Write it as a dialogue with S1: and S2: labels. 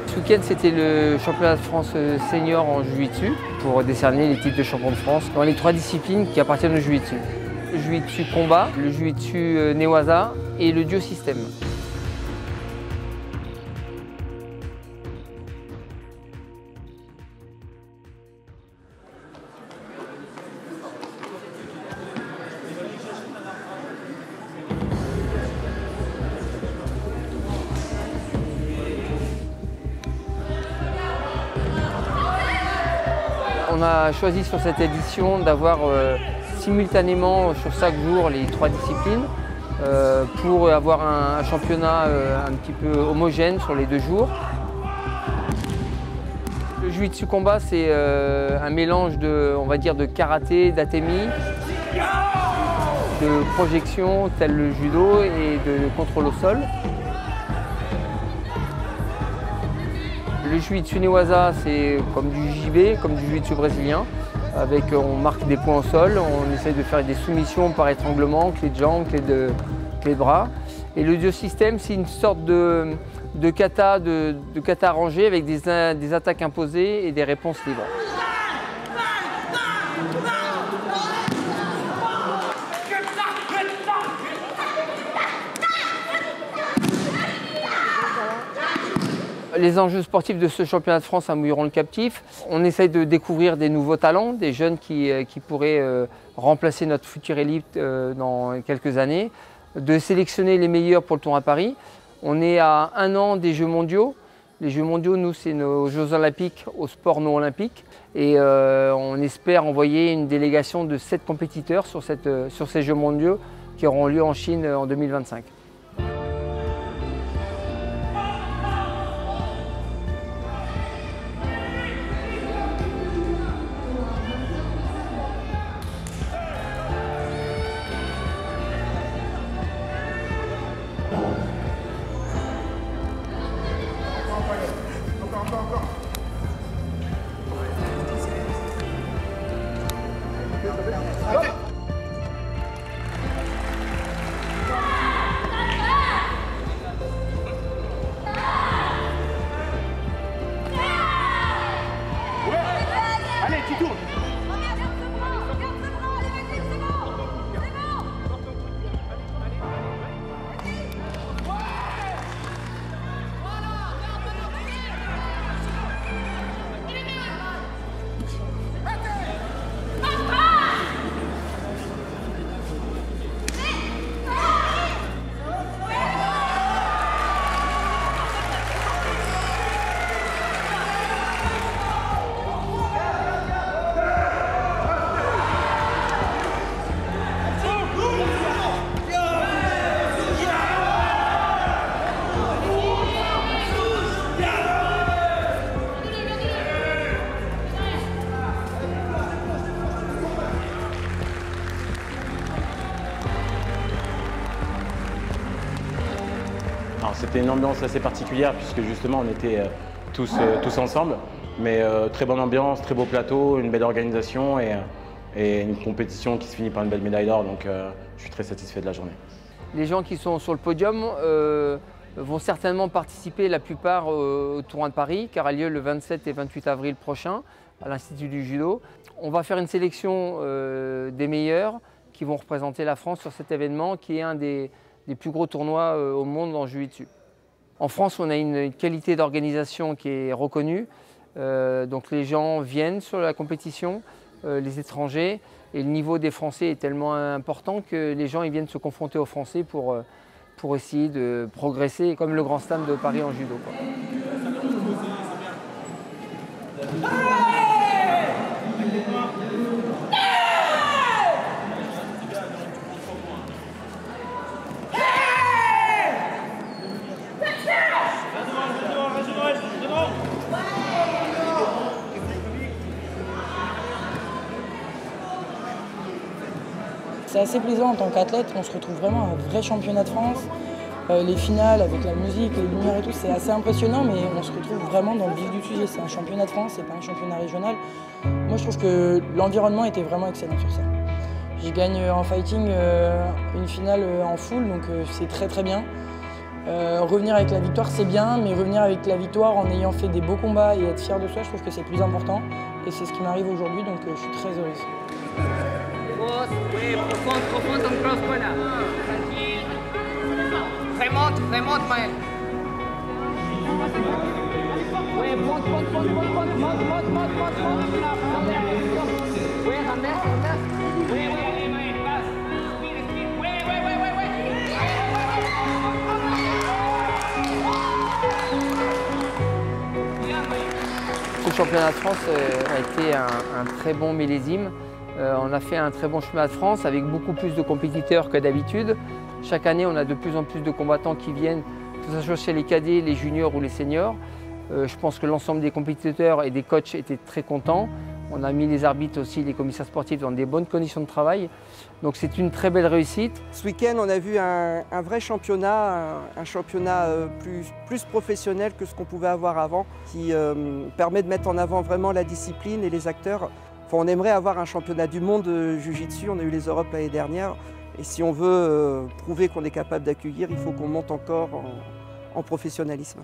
S1: Ce week-end, c'était le championnat de France senior en jiu-jitsu pour décerner les titres de champion de France dans les 3 disciplines qui appartiennent au jiu-jitsu. Le jiu-jitsu combat, le jiu-jitsu newaza et le dio système. On a choisi sur cette édition d'avoir simultanément sur chaque jour les 3 disciplines pour avoir un championnat un petit peu homogène sur les 2 jours. Le jiu-jitsu combat, c'est un mélange on va dire, de karaté, d'atémi, de projection tel le judo et de contrôle au sol. Le jiu-jitsu newaza, c'est comme du JB, comme du jiu-jitsu brésilien. On marque des points au sol, on essaye de faire des soumissions par étranglement, clé de jambe, clé de bras. Et le dio système, c'est une sorte de kata rangé avec des attaques imposées et des réponses libres. Les enjeux sportifs de ce championnat de France à Mouilleron-le-Captif, on essaye de découvrir des nouveaux talents, des jeunes qui pourraient remplacer notre future élite dans quelques années, de sélectionner les meilleurs pour le Tour à Paris. On est à 1 an des Jeux mondiaux. Les Jeux mondiaux, nous, c'est nos Jeux olympiques aux sports non olympiques. Et on espère envoyer une délégation de 7 compétiteurs sur ces Jeux mondiaux qui auront lieu en Chine en 2025.
S2: Allez, tu tournes.
S3: C'était une ambiance assez particulière puisque justement on était tous ensemble, mais très bonne ambiance, très beau plateau, une belle organisation et une compétition qui se finit par une belle médaille d'or, donc je suis très satisfait de la journée.
S1: Les gens qui sont sur le podium vont certainement participer la plupart au Tour de Paris qui aura lieu le 27 et 28 avril prochain à l'Institut du Judo. On va faire une sélection des meilleurs qui vont représenter la France sur cet événement qui est un des plus gros tournois au monde en jiu-jitsu. En France, on a une qualité d'organisation qui est reconnue. Donc les gens viennent sur la compétition, les étrangers, et le niveau des Français est tellement important que les gens ils viennent se confronter aux Français pour essayer de progresser, comme le Grand Slam de Paris en judo, quoi.
S4: C'est assez plaisant en tant qu'athlète, on se retrouve vraiment à un vrai championnat de France. Les finales avec la musique, les lumières et tout, c'est assez impressionnant, mais on se retrouve vraiment dans le vif du sujet. C'est un championnat de France, c'est pas un championnat régional. Moi je trouve que l'environnement était vraiment excellent sur ça. Je gagne en fighting une finale en full, donc c'est très très bien. Revenir avec la victoire, c'est bien, mais revenir avec la victoire en ayant fait des beaux combats et être fier de soi, je trouve que c'est plus important. Et c'est ce qui m'arrive aujourd'hui, donc je suis très heureuse.
S2: Profonde en cross, buena. Remonte, Maël. Ouais, monte. Ouais, renverse. Ouais, allez, Maël, passe. Ouais.
S1: Ce championnat de France a été un très bon millésime. On a fait un très bon championnat de France avec beaucoup plus de compétiteurs que d'habitude. Chaque année, on a de plus en plus de combattants qui viennent, que ce soit chez les cadets, les juniors ou les seniors. Je pense que l'ensemble des compétiteurs et des coachs étaient très contents. On a mis les arbitres aussi, les commissaires sportifs dans des bonnes conditions de travail. Donc c'est une très belle réussite.
S5: Ce week-end, on a vu un vrai championnat, un championnat plus professionnel que ce qu'on pouvait avoir avant, qui permet de mettre en avant vraiment la discipline et les acteurs. Enfin, on aimerait avoir un championnat du monde de Jiu-Jitsu, on a eu les Europes l'année dernière. Et si on veut prouver qu'on est capable d'accueillir, il faut qu'on monte encore en professionnalisme.